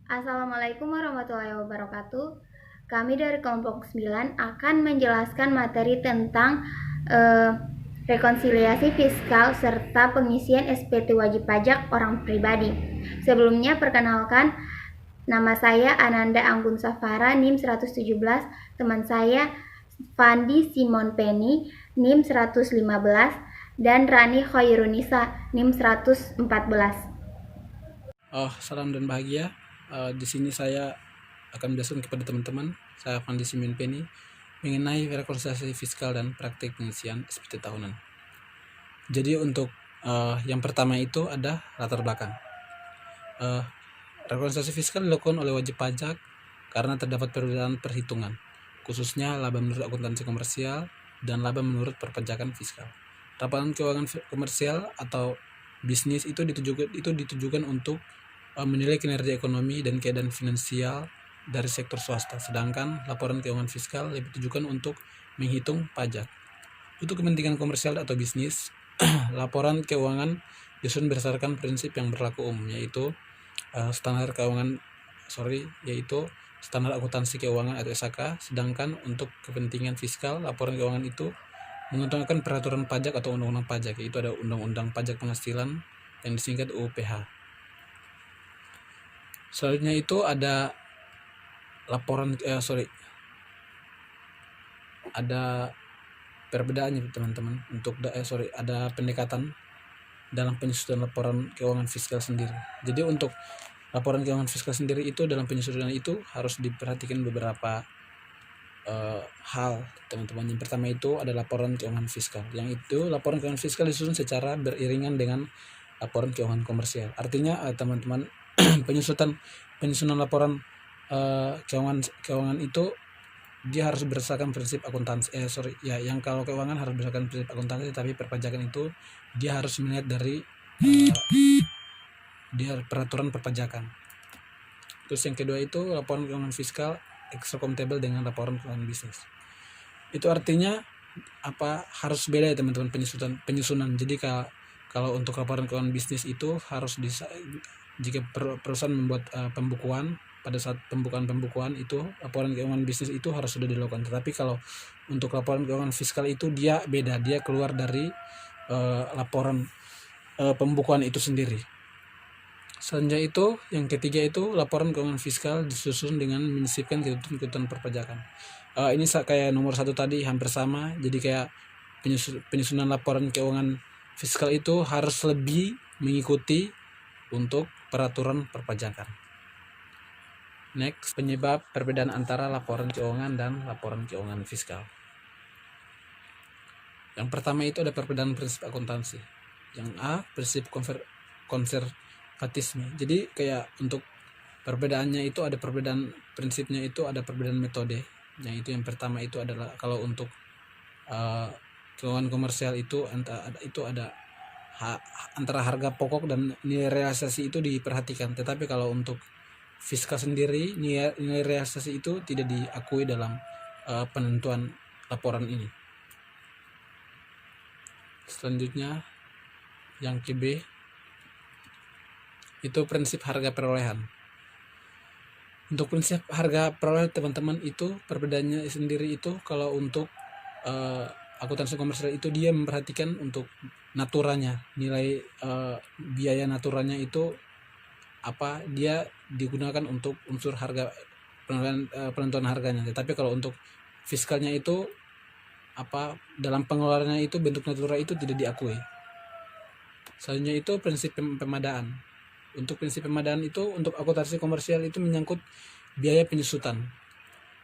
Assalamualaikum warahmatullahi wabarakatuh. Kami dari kelompok 9 akan menjelaskan materi tentang eh, rekonsiliasi fiskal serta pengisian SPT wajib pajak orang pribadi. Sebelumnya perkenalkan, nama saya Ananda Anggun Safara, NIM 117, teman saya Fandi Simon Penny, NIM 115, dan Rani Khairunisa, NIM 114. Salam dan bahagia. Di sini saya akan menjelaskan kepada teman-teman, saya Fandi Simin Penny, mengenai rekonsiliasi fiskal dan praktik pengisian SPT tahunan. Jadi untuk yang pertama itu ada latar belakang. Rekonsiliasi fiskal dilakukan oleh wajib pajak karena terdapat perbedaan perhitungan, khususnya laba menurut akuntansi komersial dan laba menurut perpajakan fiskal. Laporan keuangan komersial atau bisnis itu ditujukan untuk menilai kinerja ekonomi dan keadaan finansial dari sektor swasta, sedangkan laporan keuangan fiskal lebih ditujukan untuk menghitung pajak. Untuk kepentingan komersial atau bisnis, laporan keuangan disusun berdasarkan prinsip yang berlaku umum, yaitu standar akuntansi keuangan atau SAK, sedangkan untuk kepentingan fiskal, laporan keuangan itu menggunakan peraturan pajak atau undang-undang pajak, yaitu ada Undang-Undang Pajak Penghasilan yang disingkat UPH. Selanjutnya itu ada ada perbedaannya teman-teman. Ada pendekatan dalam penyusunan laporan keuangan fiskal sendiri. Jadi untuk laporan keuangan fiskal sendiri itu dalam penyusunan itu harus diperhatikan beberapa hal teman-teman. Yang pertama itu ada laporan keuangan fiskal. Yang itu laporan keuangan fiskal disusun secara beriringan dengan laporan keuangan komersial. Artinya teman-teman penyusunan laporan keuangan itu dia harus berdasarkan prinsip akuntansi. Yang kalau keuangan harus berdasarkan prinsip akuntansi, tapi perpajakan itu dia harus melihat dari dia peraturan perpajakan. Terus yang kedua itu laporan keuangan fiskal extra comptable dengan laporan keuangan bisnis. Itu artinya harus beda ya teman-teman penyusunan. Jadi kalau untuk laporan keuangan bisnis itu harus jika perusahaan membuat pembukuan, pada saat pembukuan itu laporan keuangan bisnis itu harus sudah dilakukan. Tetapi kalau untuk laporan keuangan fiskal itu dia beda, dia keluar dari laporan pembukuan itu sendiri. Selanjutnya itu yang ketiga itu laporan keuangan fiskal disusun dengan menyisipkan ketentuan perpajakan. Ini kayak nomor 1 tadi hampir sama. Jadi kayak penyusunan laporan keuangan fiskal itu harus lebih mengikuti untuk peraturan perpajakan. Next, penyebab perbedaan antara laporan keuangan dan laporan keuangan fiskal. Yang pertama itu ada perbedaan prinsip akuntansi. Yang A, prinsip konservatisme. Jadi kayak untuk perbedaannya itu ada perbedaan prinsipnya, itu ada perbedaan metode. Yang itu yang pertama itu adalah kalau untuk keuangan komersial itu ada antara harga pokok dan nilai realisasi itu diperhatikan. Tetapi kalau untuk fiskal sendiri nilai realisasi itu tidak diakui dalam penentuan laporan ini. Selanjutnya yang B itu prinsip harga perolehan. Untuk prinsip harga perolehan teman-teman itu perbedaannya sendiri itu kalau untuk akuntansi komersial itu dia memperhatikan untuk naturanya, nilai biaya naturanya itu dia digunakan untuk unsur harga penentuan harganya. Tetapi kalau untuk fiskalnya itu dalam pengeluarannya itu bentuk natura itu tidak diakui. Selanjutnya itu prinsip pemadaan. Untuk prinsip pemadaan itu untuk akuntansi komersial itu menyangkut biaya penyusutan.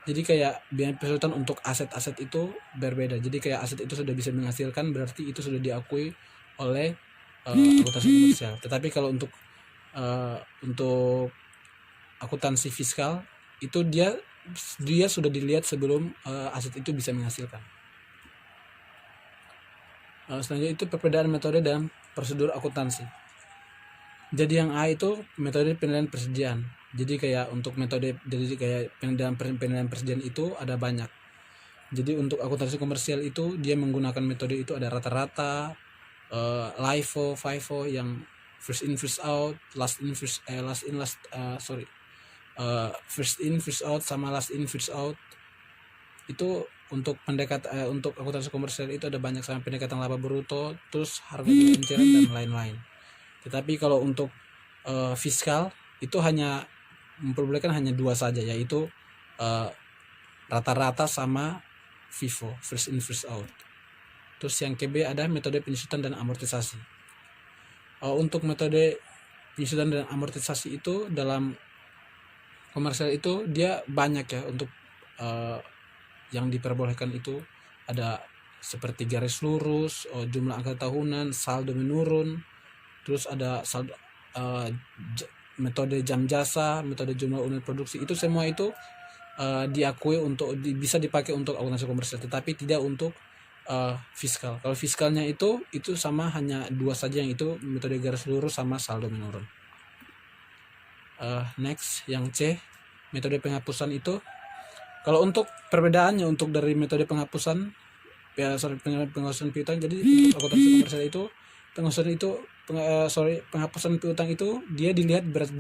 Jadi kayak biaya penyusutan untuk aset-aset itu berbeda. Jadi kayak aset itu sudah bisa menghasilkan, berarti itu sudah diakui oleh akuntansi komersial. Tetapi kalau untuk akuntansi fiskal itu dia sudah dilihat sebelum aset itu bisa menghasilkan. Selanjutnya itu perbedaan metode dan prosedur akuntansi. Jadi yang A itu metode penilaian persediaan. Jadi kayak untuk metode penilaian persediaan itu ada banyak. Jadi untuk akuntansi komersial itu dia menggunakan metode itu ada rata-rata, LIFO, FIFO, yang first in first out, last in first in first out sama last in first out. Itu untuk untuk akuntansi komersial itu ada banyak sama pendekatan laba bruto, terus harga jual eceran dan lain-lain. Tetapi kalau untuk fiskal itu hanya memperbolehkan hanya dua saja, yaitu rata-rata sama FIFO, first in first out. Terus yang KB ada metode penyusutan dan amortisasi. Untuk metode penyusutan dan amortisasi itu dalam komersial itu dia banyak ya. Untuk yang diperbolehkan itu ada seperti garis lurus, jumlah angka tahunan, saldo menurun, terus ada saldo, metode jam jasa, metode jumlah unit produksi. Itu semua itu diakui untuk bisa dipakai untuk akuntansi komersial, tetapi tidak untuk fiskal. Kalau fiskalnya itu sama hanya dua saja, yang itu metode garis lurus sama saldo menurun. Next, yang C, metode penghapusan itu. Kalau untuk perbedaannya untuk dari metode penghapusan penghapusan piutang, jadi untuk akuntansi komersial itu penghapusan piutang itu dia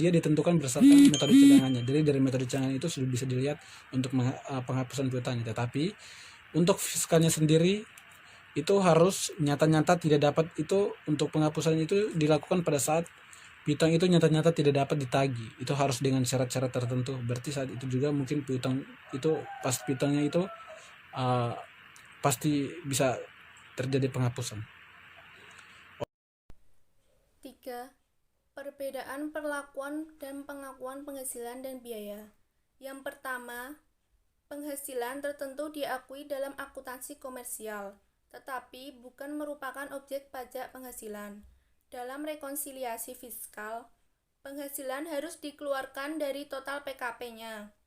ditentukan berdasarkan metode cadangannya. Jadi dari metode cadangan itu sudah bisa dilihat untuk penghapusan piutangnya. Tetapi untuk fiskalnya sendiri itu harus nyata-nyata tidak dapat, itu untuk penghapusan itu dilakukan pada saat piutang itu nyata-nyata tidak dapat ditagih. Itu harus dengan syarat-syarat tertentu. Berarti saat itu juga mungkin piutang itu pas piutangnya itu pasti bisa terjadi penghapusan. 3. Perbedaan perlakuan dan pengakuan penghasilan dan biaya. Yang pertama, penghasilan tertentu diakui dalam akuntansi komersial, tetapi bukan merupakan objek pajak penghasilan. Dalam rekonsiliasi fiskal, penghasilan harus dikeluarkan dari total PKP-nya.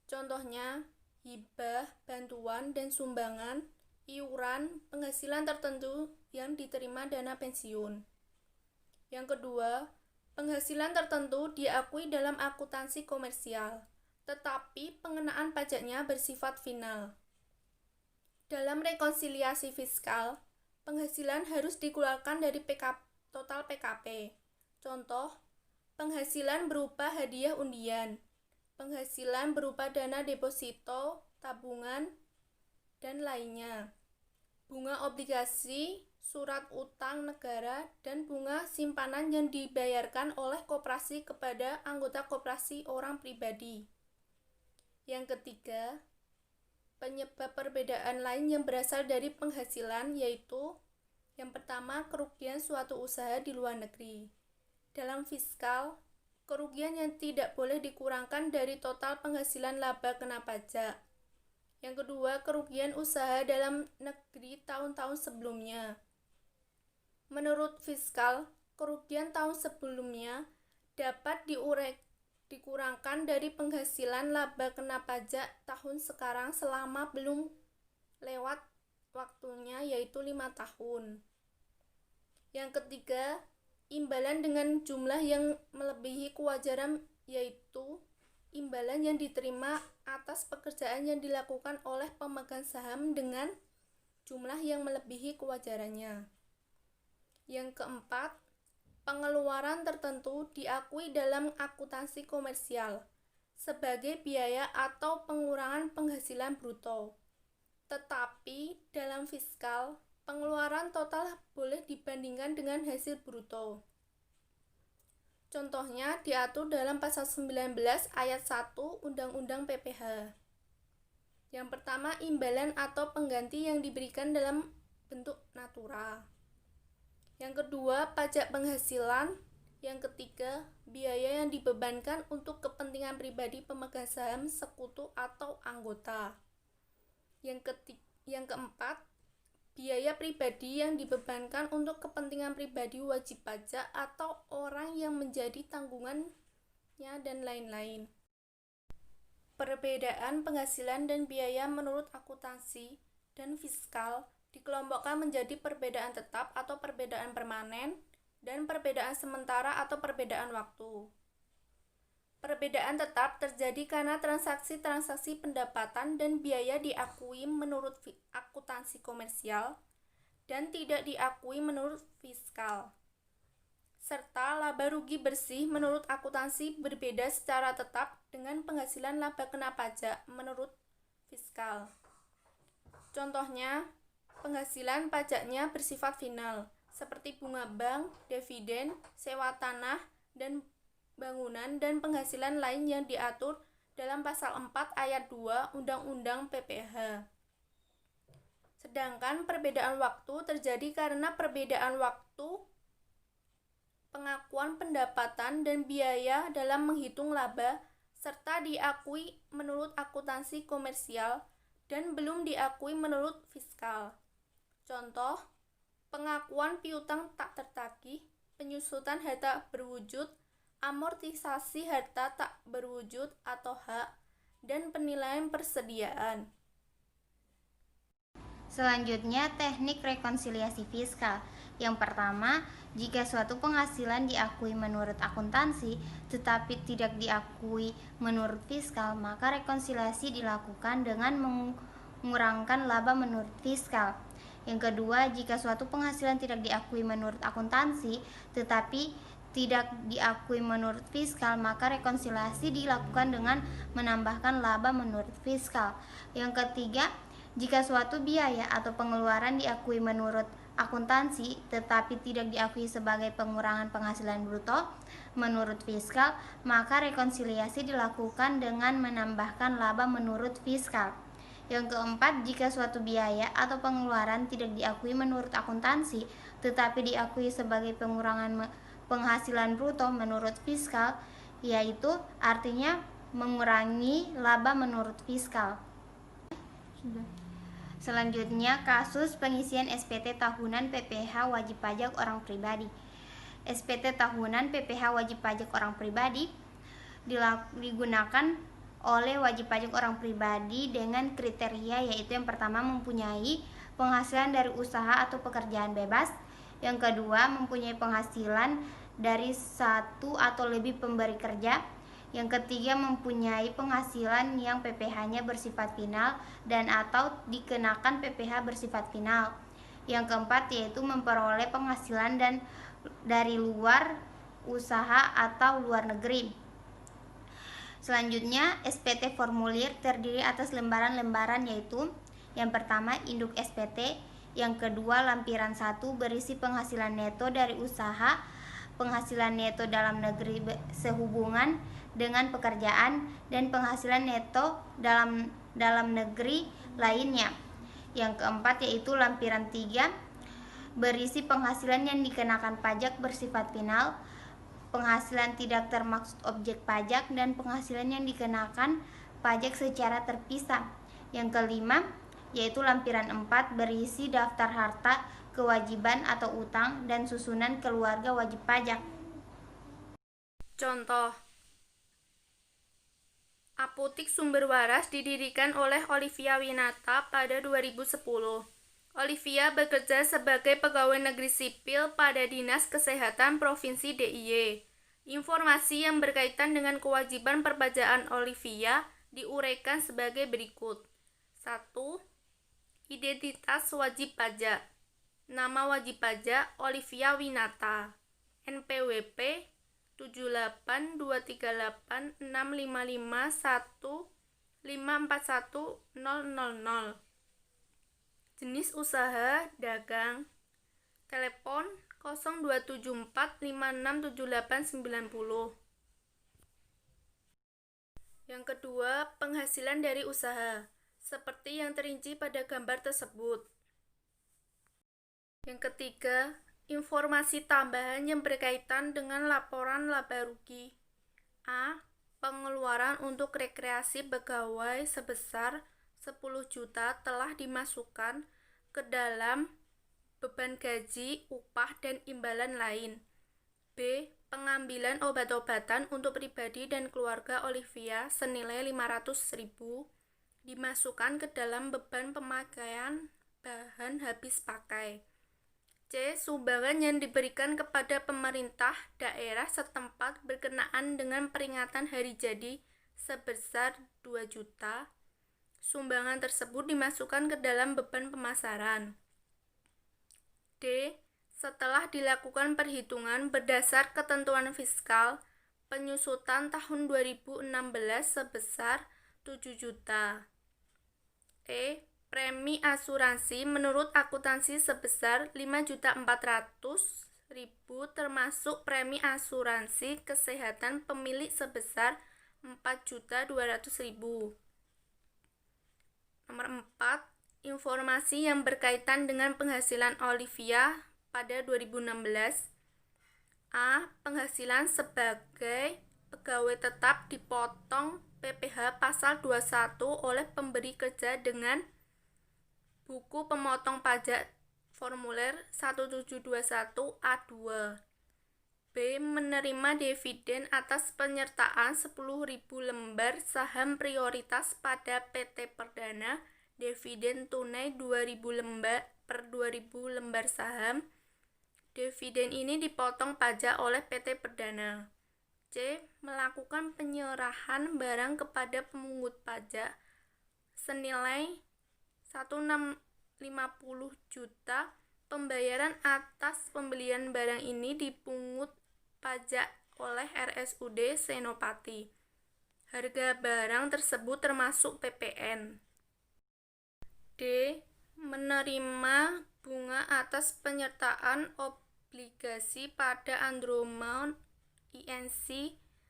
Contohnya, hibah, bantuan, dan sumbangan, iuran, penghasilan tertentu yang diterima dana pensiun. Yang kedua, penghasilan tertentu diakui dalam akuntansi komersial, tetapi pengenaan pajaknya bersifat final. Dalam rekonsiliasi fiskal, penghasilan harus dikeluarkan dari total PKP. Contoh, penghasilan berupa hadiah undian, penghasilan berupa dana deposito, tabungan, dan lainnya, bunga obligasi, surat utang negara, dan bunga simpanan yang dibayarkan oleh koperasi kepada anggota koperasi orang pribadi. Yang ketiga, penyebab perbedaan lain yang berasal dari penghasilan yaitu yang pertama, kerugian suatu usaha di luar negeri. Dalam fiskal, kerugian yang tidak boleh dikurangkan dari total penghasilan laba kena pajak. Yang kedua, kerugian usaha dalam negeri tahun-tahun sebelumnya. Menurut fiskal, kerugian tahun sebelumnya dapat dikurangkan dari penghasilan laba kena pajak tahun sekarang selama belum lewat waktunya, yaitu 5 tahun. Yang ketiga, imbalan dengan jumlah yang melebihi kewajaran, yaitu imbalan yang diterima atas pekerjaan yang dilakukan oleh pemegang saham dengan jumlah yang melebihi kewajarannya. Yang keempat, pengeluaran tertentu diakui dalam akuntansi komersial sebagai biaya atau pengurangan penghasilan bruto. Tetapi dalam fiskal, pengeluaran total boleh dibandingkan dengan hasil bruto. Contohnya diatur dalam pasal 19 ayat 1 Undang-Undang PPH. Yang pertama, imbalan atau pengganti yang diberikan dalam bentuk natura. Yang kedua, pajak penghasilan. Yang ketiga, biaya yang dibebankan untuk kepentingan pribadi pemegang saham, sekutu atau anggota. Yang keempat, biaya pribadi yang dibebankan untuk kepentingan pribadi wajib pajak atau orang yang menjadi tanggungannya, dan lain-lain. Perbedaan penghasilan dan biaya menurut akuntansi dan fiskal dikelompokkan menjadi perbedaan tetap atau perbedaan permanen dan perbedaan sementara atau perbedaan waktu. Perbedaan tetap terjadi karena transaksi-transaksi pendapatan dan biaya diakui menurut akuntansi komersial dan tidak diakui menurut fiskal. serta laba rugi bersih menurut akuntansi berbeda secara tetap dengan penghasilan laba kena pajak menurut fiskal. Contohnya, penghasilan pajaknya bersifat final, seperti bunga bank, dividen, sewa tanah, dan bangunan, dan penghasilan lain yang diatur dalam pasal 4 ayat 2 Undang-Undang PPh. Sedangkan perbedaan waktu terjadi karena perbedaan waktu pengakuan pendapatan dan biaya dalam menghitung laba serta diakui menurut akuntansi komersial dan belum diakui menurut fiskal. Contoh, pengakuan piutang tak tertagih, penyusutan harta berwujud, amortisasi harta tak berwujud atau hak, dan penilaian persediaan. Selanjutnya, teknik rekonsiliasi fiskal. Yang pertama, jika suatu penghasilan diakui menurut akuntansi tetapi tidak diakui menurut fiskal, maka rekonsiliasi dilakukan dengan mengurangkan laba menurut fiskal. Yang kedua, jika suatu penghasilan tidak diakui menurut akuntansi tetapi tidak diakui menurut fiskal, maka rekonsiliasi dilakukan dengan menambahkan laba menurut fiskal. Yang ketiga, jika suatu biaya atau pengeluaran diakui menurut akuntansi tetapi tidak diakui sebagai pengurangan penghasilan bruto menurut fiskal, maka rekonsiliasi dilakukan dengan menambahkan laba menurut fiskal. Yang keempat, jika suatu biaya atau pengeluaran tidak diakui menurut akuntansi tetapi diakui sebagai pengurangan penghasilan bruto menurut fiskal, yaitu artinya mengurangi laba menurut fiskal. Selanjutnya, kasus pengisian SPT tahunan PPh wajib pajak orang pribadi. SPT tahunan PPh wajib pajak orang pribadi digunakan oleh wajib pajak orang pribadi dengan kriteria, yaitu yang pertama mempunyai penghasilan dari usaha atau pekerjaan bebas, yang kedua mempunyai penghasilan dari satu atau lebih pemberi kerja, yang ketiga mempunyai penghasilan yang PPh-nya bersifat final dan atau dikenakan PPh bersifat final. Yang keempat yaitu memperoleh penghasilan dan dari luar usaha atau luar negeri. Selanjutnya, SPT formulir terdiri atas lembaran-lembaran, yaitu yang pertama induk SPT, yang kedua lampiran 1 berisi penghasilan neto dari usaha, penghasilan neto dalam negeri sehubungan dengan pekerjaan, dan penghasilan neto dalam negeri lainnya. Yang keempat yaitu lampiran 3 berisi penghasilan yang dikenakan pajak bersifat final, penghasilan tidak termaksud objek pajak, dan penghasilan yang dikenakan pajak secara terpisah. Yang kelima yaitu lampiran 4 berisi daftar harta, kewajiban atau utang, dan susunan keluarga wajib pajak. Contoh, Apotik Sumber Waras didirikan oleh Olivia Winata pada 2010. Olivia bekerja sebagai pegawai negeri sipil pada Dinas Kesehatan Provinsi DIY. Informasi yang berkaitan dengan kewajiban perpajakan Olivia diuraikan sebagai berikut. 1. Identitas wajib pajak. Nama wajib pajak Olivia Winata. NPWP 7823865551541000. Jenis usaha dagang. Telepon 0274567890. Yang kedua, penghasilan dari usaha, seperti yang terinci pada gambar tersebut. Yang ketiga, informasi tambahan yang berkaitan dengan laporan laba rugi. A. Pengeluaran untuk rekreasi pegawai sebesar 10 juta telah dimasukkan ke dalam beban gaji, upah, dan imbalan lain. B. Pengambilan obat-obatan untuk pribadi dan keluarga Olivia senilai 500.000 dimasukkan ke dalam beban pemakaian bahan habis pakai. C. Sumbangan yang diberikan kepada pemerintah daerah setempat berkenaan dengan peringatan hari jadi sebesar 2 juta. Sumbangan tersebut dimasukkan ke dalam beban pemasaran. D. Setelah dilakukan perhitungan berdasar ketentuan fiskal, penyusutan tahun 2016 sebesar 7 juta. Premi asuransi menurut akuntansi sebesar 5.400.000 termasuk premi asuransi kesehatan pemilik sebesar 4.200.000. Nomor 4, informasi yang berkaitan dengan penghasilan Olivia pada 2016. A. Penghasilan sebagai pegawai tetap dipotong PPh pasal 21 oleh pemberi kerja dengan buku pemotong pajak formulir 1721 A2. B. Menerima dividen atas penyertaan 10.000 lembar saham prioritas pada PT Perdana, dividen tunai 2.000 lembar per 2.000 lembar saham. Dividen ini dipotong pajak oleh PT Perdana. C. Melakukan penyerahan barang kepada pemungut pajak senilai 1,650 juta. Pembayaran atas pembelian barang ini dipungut pajak oleh RSUD Senopati. Harga barang tersebut termasuk PPN. D. Menerima bunga atas penyertaan obligasi pada Andromon Inc.,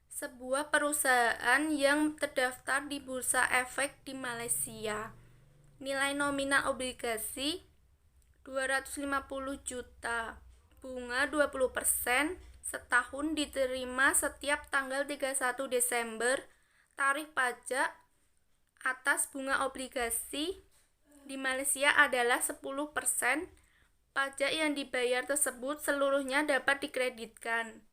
sebuah perusahaan yang terdaftar di Bursa Efek di Malaysia. Nilai nominal obligasi 250 juta. Bunga 20%, setahun diterima setiap tanggal 31 Desember. Tarif pajak atas bunga obligasi di Malaysia adalah 10%. Pajak yang dibayar tersebut seluruhnya dapat dikreditkan.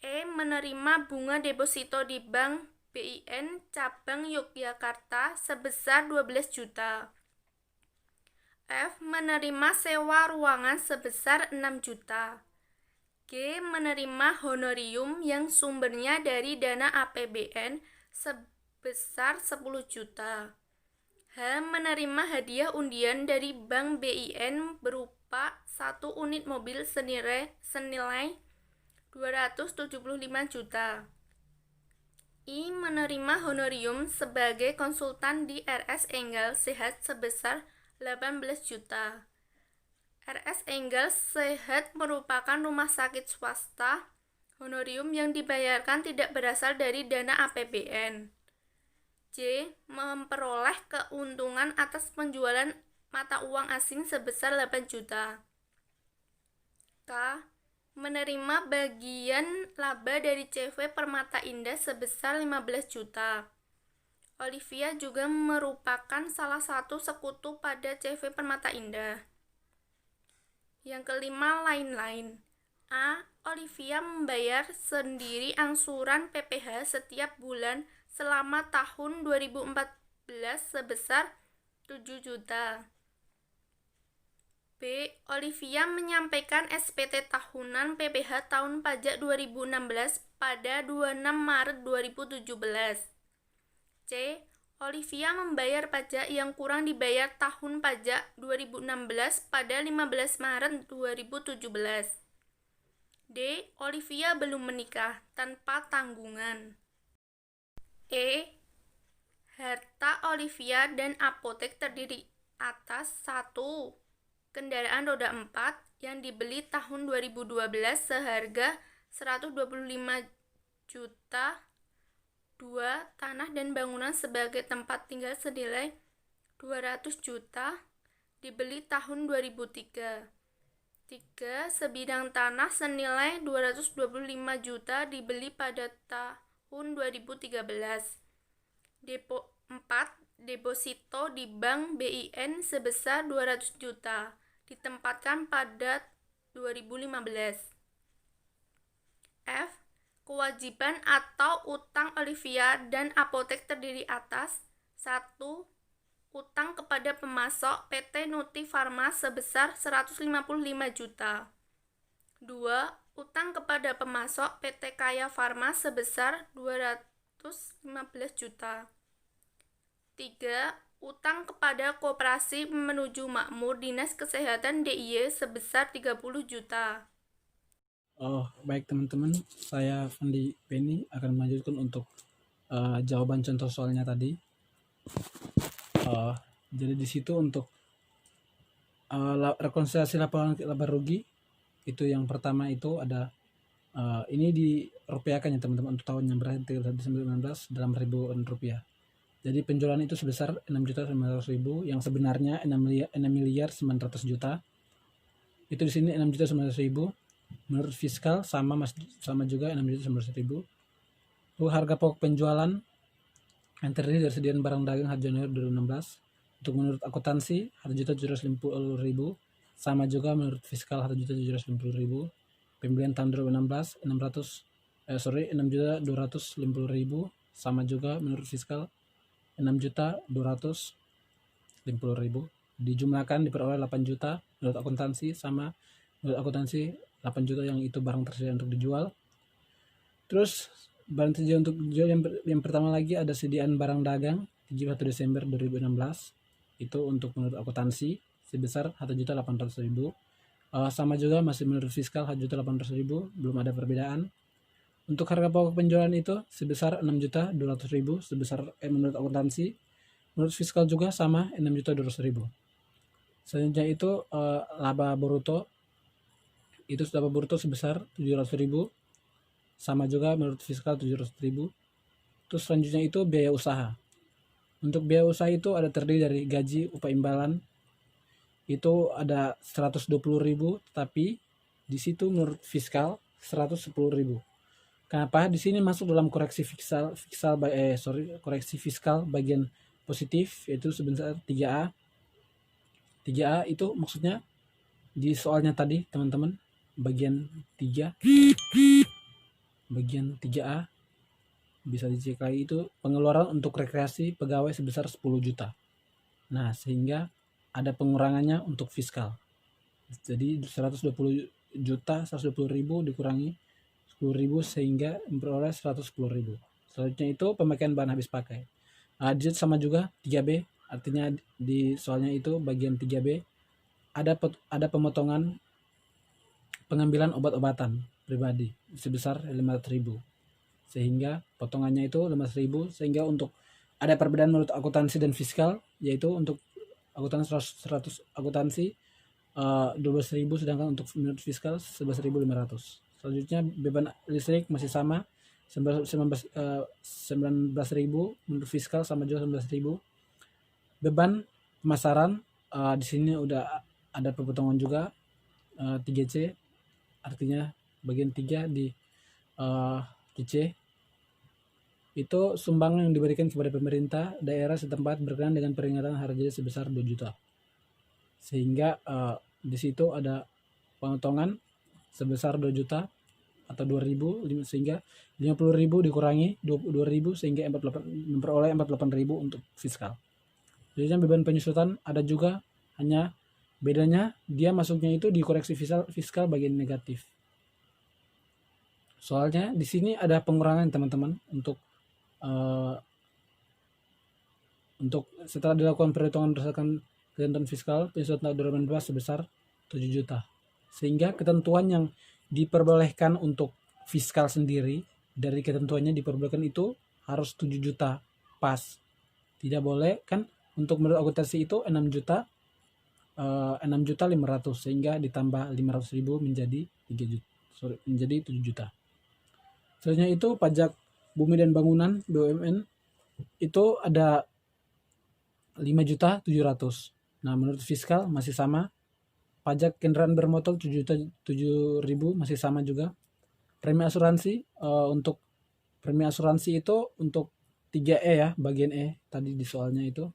Menerima bunga deposito di Bank BIN cabang Yogyakarta sebesar 12 juta. F. Menerima sewa ruangan sebesar 6 juta. G. Menerima honorium yang sumbernya dari dana APBN sebesar 10 juta. H. Menerima hadiah undian dari Bank BIN berupa 1 unit mobil senilai 275 juta. I. Menerima honorium sebagai konsultan di RS Enggal Sehat sebesar 18 juta. RS Enggal Sehat merupakan rumah sakit swasta. Honorium yang dibayarkan tidak berasal dari dana APBN. J. Memperoleh keuntungan atas penjualan mata uang asing sebesar 8 juta. K. Menerima bagian laba dari CV Permata Indah sebesar 15 juta. Olivia juga merupakan salah satu sekutu pada CV Permata Indah. Yang kelima, lain-lain. A. Olivia membayar sendiri angsuran PPh setiap bulan selama tahun 2014 sebesar 7 juta. B. Olivia menyampaikan SPT tahunan PPh tahun pajak 2016 pada 26 Maret 2017. C. Olivia membayar pajak yang kurang dibayar tahun pajak 2016 pada 15 Maret 2017. D. Olivia belum menikah tanpa tanggungan. E. Harta Olivia dan apotek terdiri atas 1. Kendaraan roda 4 yang dibeli tahun 2012 seharga 125 juta. 2. Tanah dan bangunan sebagai tempat tinggal senilai 200 juta dibeli tahun 2003. 3. Sebidang tanah senilai 225 juta dibeli pada tahun 2013. 4. Deposito di Bank BIN sebesar 200 juta ditempatkan pada 2015. F. Kewajiban atau utang Olivia dan apotek terdiri atas 1. Utang kepada pemasok PT Nuti Farma sebesar 155 juta. 2. Utang kepada pemasok PT Kaya Farma sebesar 215 juta. 3. Utang kepada Koperasi Menuju Makmur Dinas Kesehatan DIY sebesar 30 juta. Oh, baik teman-teman, saya Fandi Penny akan melanjutkan untuk jawaban contoh soalnya tadi. Jadi di situ untuk rekonsiliasi laporan laba rugi itu yang pertama itu ada ini dirupiahkan ya teman-teman untuk tahun yang berakhir 2019 dalam ribuan rupiah. Jadi penjualan itu sebesar 6.900.000 yang sebenarnya 6.900.000. Itu di sini 6.900.000. Menurut fiskal sama juga 6.900.000. Lalu harga pokok penjualan yang terdiri dari sediaan barang dagang 1 Januari 2016. Untuk menurut akuntansi 1.750.000 sama juga menurut fiskal 1.750.000. Pembelian tahun 2016 6.250.000 sama juga menurut fiskal 6.250.000. Dijumlahkan diperoleh 8 juta menurut akuntansi sama menurut akuntansi 8 juta yang itu barang tersedia untuk dijual. Terus barang tersedia untuk dijual yang pertama lagi ada sediaan barang dagang 31 Desember 2016. Itu untuk menurut akuntansi sebesar 1.800.000. Sama juga masih menurut fiskal 1.800.000, belum ada perbedaan. Untuk harga pokok penjualan itu sebesar 6.200.000 sebesar menurut akuntansi, menurut fiskal juga sama 6.200.000. Selanjutnya itu laba bruto. Itu laba bruto sebesar 700.000 sama juga menurut fiskal 700.000. Terus selanjutnya itu biaya usaha. Untuk biaya usaha itu ada terdiri dari gaji, upah imbalan. Itu ada 120.000, tapi di situ menurut fiskal 110.000. Kenapa? Di sini masuk dalam koreksi fiskal bagian positif yaitu sebesar 3A. 3A itu maksudnya di soalnya tadi teman-teman bagian 3. Bagian 3A bisa dicek lagi itu pengeluaran untuk rekreasi pegawai sebesar 10 juta. Nah, sehingga ada pengurangannya untuk fiskal. Jadi 120 juta 120.000 dikurangi 10.000 sehingga memperoleh 110.000. Selanjutnya itu pemakaian bahan habis pakai. Digit sama juga 3B, artinya di soalnya itu bagian 3B ada pemotongan pengambilan obat-obatan pribadi sebesar 500.000. Sehingga potongannya itu 500.000 sehingga untuk ada perbedaan menurut akuntansi dan fiskal yaitu untuk akuntansi 12.000 sedangkan untuk menurut fiskal 11.500. Selanjutnya beban listrik masih sama 19.000 menurut fiskal sama juga 19.000. Beban pemasaran di sini udah ada pemotongan juga 3C, artinya bagian 3 di C itu sumbangan yang diberikan kepada pemerintah daerah setempat berkenaan dengan peringatan hari jadi sebesar 2 juta. Sehingga di situ ada pemotongan sebesar 2 juta atau 2.000 sehingga 50.000 dikurangi 2.000 sehingga memperoleh 48.000 untuk fiskal. Jadi beban penyusutan ada juga, hanya bedanya dia masuknya itu di koreksi fiskal bagian negatif. Soalnya di sini ada pengurangan teman-teman untuk setelah dilakukan perhitungan berdasarkan ketentuan fiskal penyusutan tahun 2018 sebesar 7 juta. Sehingga ketentuan yang diperbolehkan untuk fiskal sendiri dari ketentuannya diperbolehkan itu harus 7 juta pas. Tidak boleh kan untuk menurut akuntansi itu 6 juta 6.500.000 sehingga ditambah 500.000 menjadi 3 juta. Menjadi 7 juta. Selanjutnya itu pajak bumi dan bangunan BUMN itu ada 5.700.000. Nah, menurut fiskal masih sama. Pajak kendaraan bermotor 7.000 masih sama juga. Premi asuransi untuk premi asuransi itu untuk 3E ya, bagian E tadi di soalnya itu.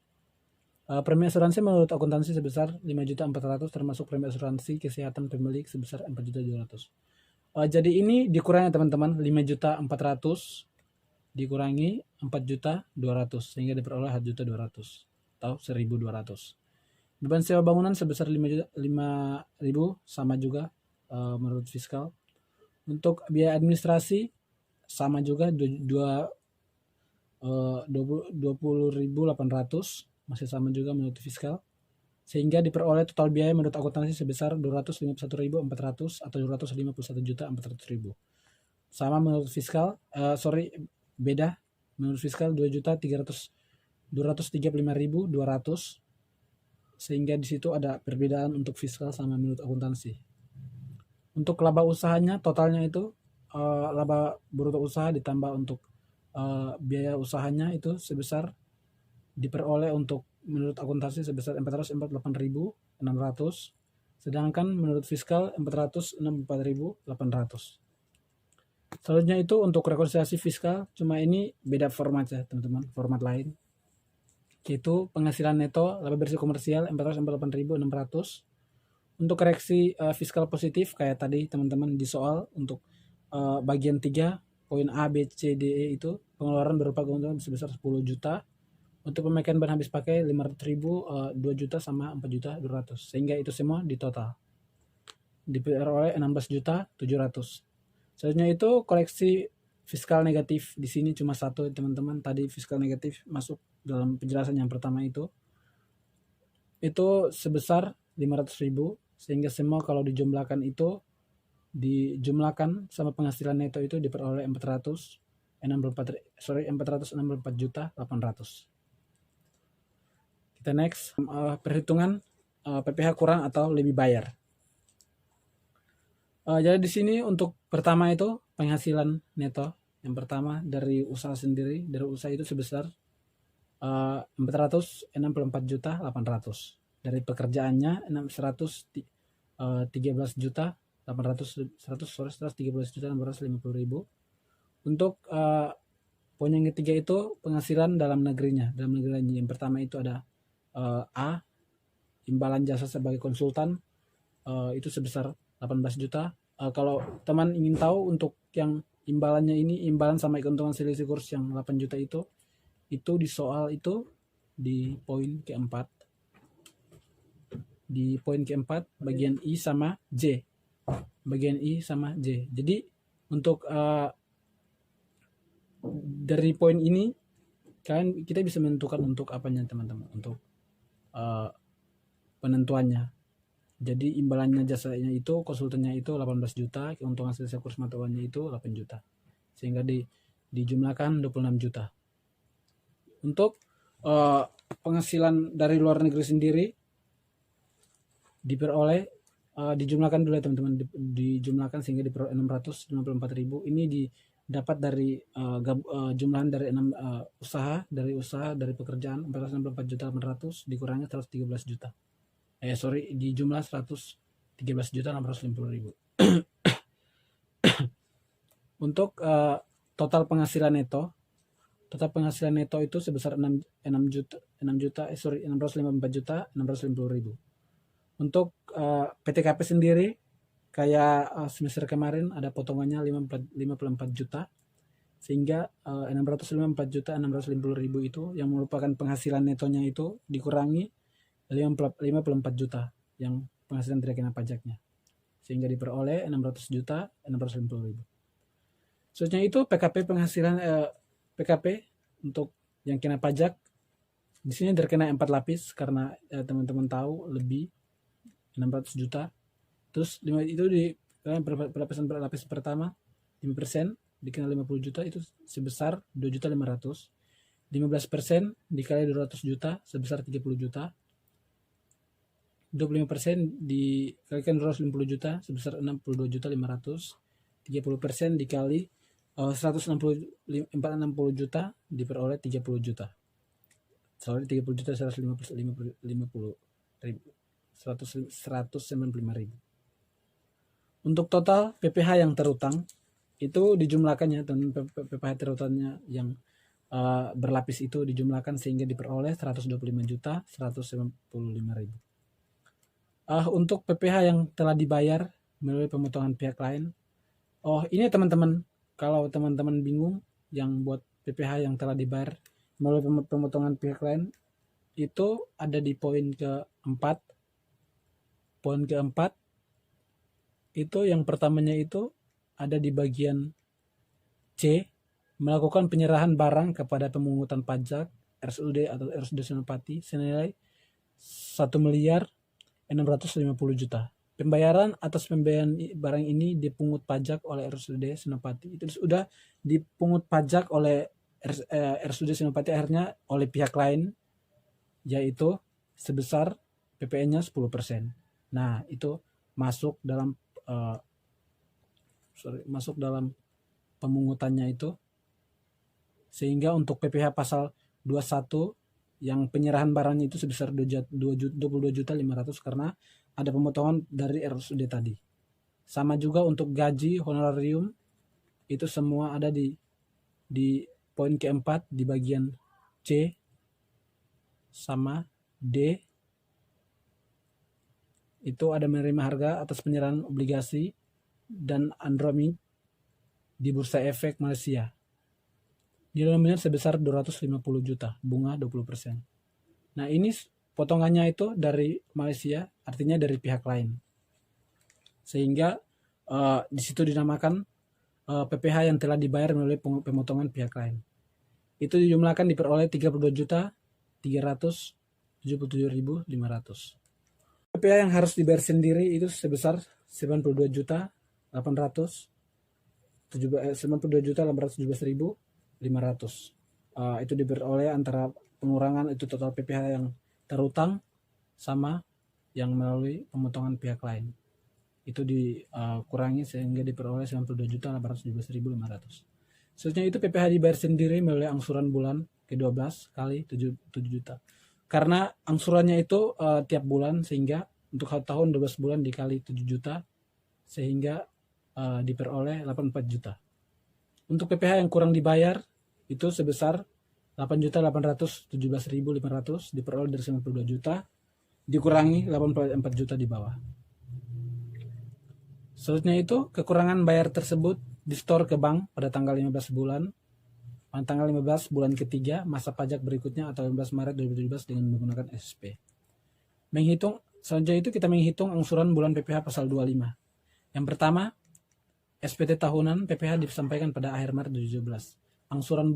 Premi asuransi menurut akuntansi sebesar 5.400.000 termasuk premi asuransi kesehatan pemilik sebesar 4.200.000. Jadi ini dikurangi teman-teman 5.400.000 dikurangi 4.200.000 sehingga diperoleh 1.200.000 atau 1.200. Beban sewa bangunan sebesar 5.000 sama juga menurut fiskal. Untuk biaya administrasi sama juga 20.800 masih sama juga menurut fiskal, sehingga diperoleh total biaya menurut akuntansi sebesar 251.400 atau 251.400.000. Sama menurut fiskal, beda. Menurut fiskal 235.200, sehingga di situ ada perbedaan untuk fiskal sama menurut akuntansi. Untuk laba usahanya totalnya itu laba bruto usaha ditambah untuk biaya usahanya itu sebesar diperoleh untuk menurut akuntansi sebesar 448.600, sedangkan menurut fiskal 464.800. Selanjutnya itu untuk rekonsiliasi fiskal, cuma ini beda format ya teman-teman, format lain, yaitu penghasilan neto laba bersih komersial 448.600. Untuk koreksi fiskal positif kayak tadi teman-teman di soal untuk bagian 3 poin A, B, C, D, E itu pengeluaran berupa keuntungan sebesar 10 juta. Untuk pemakaian bahan habis pakai 500.000, 2 juta sama 4.200.000, sehingga itu semua di total diperoleh 16.700.000. Selanjutnya itu koreksi fiskal negatif, di sini cuma satu teman-teman. Tadi fiskal negatif masuk dalam penjelasan yang pertama itu sebesar 500.000, sehingga semua kalau dijumlahkan itu dijumlahkan sama penghasilan neto itu diperoleh 464.800.000. Kita next, perhitungan PPh kurang atau lebih bayar. Jadi di sini untuk pertama itu penghasilan neto. Yang pertama dari usaha sendiri, dari usaha itu sebesar 464.800.000. Dari pekerjaannya 113.850.000. Untuk poin yang ketiga itu penghasilan dalam negerinya. Dalam negerinya yang pertama itu ada A, imbalan jasa sebagai konsultan, itu sebesar 18 juta. Kalau teman ingin tahu untuk yang imbalannya ini, imbalan sama keuntungan selisih kurs yang 8 juta itu di soal itu di poin keempat. Di poin keempat bagian I sama J. Bagian I sama J. Jadi untuk dari poin ini kan kita bisa menentukan untuk apanya teman-teman, untuk penentuannya. Jadi imbalannya jasanya itu, konsultannya itu 18 juta, keuntungan selisih kurs mata uangnya itu 8 juta. Sehingga dijumlahkan 26 juta. Untuk penghasilan dari luar negeri sendiri diperoleh dijumlahkan dulu ya teman-teman, dijumlahkan sehingga diperoleh 654.000. Ini didapat dari jumlahan dari 6 usaha, dari pekerjaan 464.800 dikurangi 113 juta. Di jumlah 113.650.000. Untuk total penghasilan neto itu sebesar 654.650.000. Untuk PTKP sendiri kayak semester kemarin ada potongannya 54 juta, sehingga 654.650.000 itu yang merupakan penghasilan netonya itu dikurangi 54 juta yang penghasilan tidak kena pajaknya, sehingga diperoleh 600.650.000. Selanjutnya itu PKP penghasilan PKP untuk yang kena pajak di sini terkena 4 lapis karena teman-teman tahu lebih 600 juta. Terus itu di lapis pertama 5% dikena 50 juta itu sebesar 2.500.000. 15% dikali 200 juta sebesar 30 juta. 25% dikalikan 250 juta sebesar 62.500.000. 30% dikali 460 juta diperoleh 30 juta. Soalnya 30 juta 195.000. Untuk total PPh yang terutang itu dijumlahkannya, dan PPh terutangnya yang berlapis itu dijumlahkan sehingga diperoleh 125.195.000. Untuk PPh yang telah dibayar melalui pemotongan pihak lain. Ini teman-teman, kalau teman-teman bingung yang buat PPh yang telah dibayar melalui pemotongan pihak lain itu ada di poin keempat. Poin keempat itu yang pertamanya itu ada di bagian C, melakukan penyerahan barang kepada pemungutan pajak RSUD atau RSUD Senopati senilai 1.650.000.000. Pembayaran atas pembelian barang ini dipungut pajak oleh RSUD Senopati. Itu sudah dipungut pajak oleh RSUD Senopati, akhirnya oleh pihak lain, yaitu sebesar PPN-nya 10%. Nah, itu masuk dalam pemungutannya itu, sehingga untuk PPh pasal 21 yang penyerahan barangnya itu sebesar 22.500.000 karena ada pemotongan dari RSUD tadi. Sama juga untuk gaji honorarium itu semua ada di poin keempat di bagian C sama D. Itu ada menerima harga atas penyerahan obligasi dan andromid di Bursa Efek Malaysia. Nilai nominal sebesar 250 juta, bunga 20%. Nah, ini potongannya itu dari Malaysia, artinya dari pihak lain. Sehingga di situ dinamakan PPh yang telah dibayar melalui pemotongan pihak lain. Itu dijumlahkan diperoleh 32.377.500. PPh yang harus dibayar sendiri itu sebesar 92.817.500. Itu diperoleh antara pengurangan itu total PPh yang terutang sama yang melalui pemotongan pihak lain. Itu dikurangi sehingga diperoleh 92.817.500. Selanjutnya itu PPh dibayar sendiri melalui angsuran bulan ke-12 kali 7 juta. Karena angsurannya itu tiap bulan, sehingga untuk tahun 12 bulan dikali 7 juta sehingga diperoleh 84 juta. Untuk PPh yang kurang dibayar itu sebesar 8.817.500 diperoleh dari 92 juta dikurangi 84 juta di bawah. Selanjutnya itu kekurangan bayar tersebut disetor ke bank pada tanggal 15 bulan. Pada tanggal 15 bulan ketiga masa pajak berikutnya atau 15 Maret 2017 dengan menggunakan SPP. Selanjutnya itu kita menghitung angsuran bulan PPh pasal 25. Yang pertama, SPT tahunan PPh disampaikan pada akhir Maret 2017. Angsuran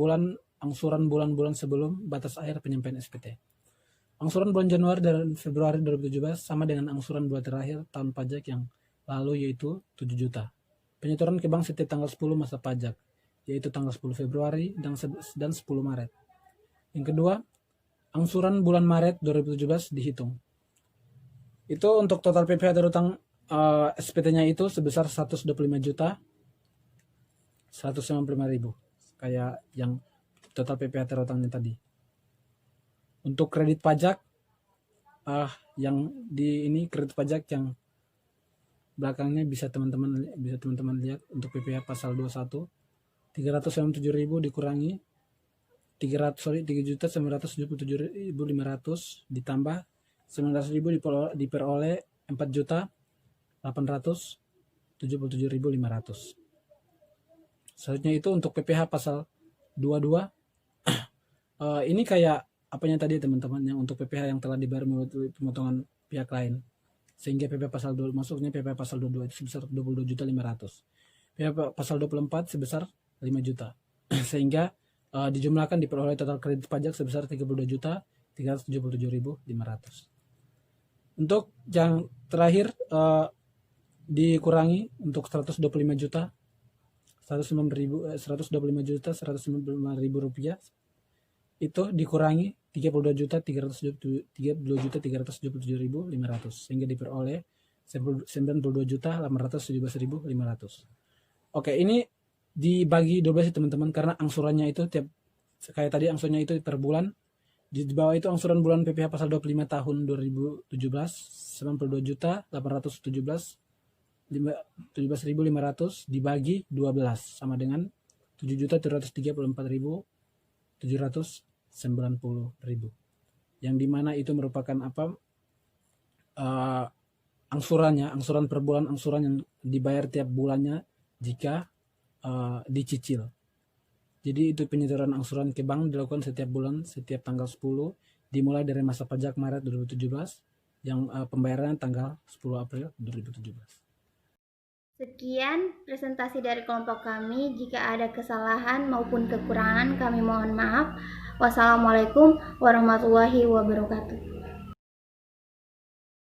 bulan-bulan sebelum batas akhir penyampaian SPT. Angsuran bulan Januari dan Februari 2017 sama dengan angsuran bulan terakhir tahun pajak yang lalu, yaitu 7 juta. Penyetoran ke bank setiap tanggal 10 masa pajak, yaitu tanggal 10 Februari dan 10 Maret. Yang kedua, angsuran bulan Maret 2017 dihitung. Itu untuk total PPh terutang SPT-nya itu sebesar 125.195.000, kayak yang total PPh terutangnya tadi. Untuk kredit pajak yang di ini kredit pajak yang belakangnya bisa teman-teman lihat. Untuk PPh pasal 21 397.000 dikurangi 3.977.500 ditambah 19.000 diperoleh 4.877.500. Selanjutnya itu untuk PPh pasal 22 ini kayak apanya tadi teman-teman, yang untuk PPh yang telah dibayar melalui pemotongan pihak lain, sehingga PPh pasal 2 masuknya PPh pasal 22 itu sebesar 22.500. PPh pasal 24 sebesar 5 juta. Sehingga dijumlahkan diperoleh total kredit pajak sebesar 32.377.500. Untuk yang terakhir dikurangi untuk 125 juta 125 juta 195.000 rupiah, itu dikurangi 32.377.500 sehingga diperoleh 92.817.500. Oke, ini dibagi 12 ya teman-teman, karena angsurannya itu kayak tadi angsurannya itu per bulan. Di bawah itu angsuran bulan PPh pasal 25 tahun 2017 92.817.500 dibagi 12 sama dengan 7.344.790.000, yang dimana itu merupakan angsuran per bulan, angsuran yang dibayar tiap bulannya jika dicicil. Jadi itu penyetoran angsuran ke bank dilakukan setiap bulan, setiap tanggal 10, dimulai dari masa pajak Maret 2017 yang pembayaran tanggal 10 April 2017. Sekian presentasi dari kelompok kami. Jika ada kesalahan maupun kekurangan, kami mohon maaf. Wassalamualaikum warahmatullahi wabarakatuh.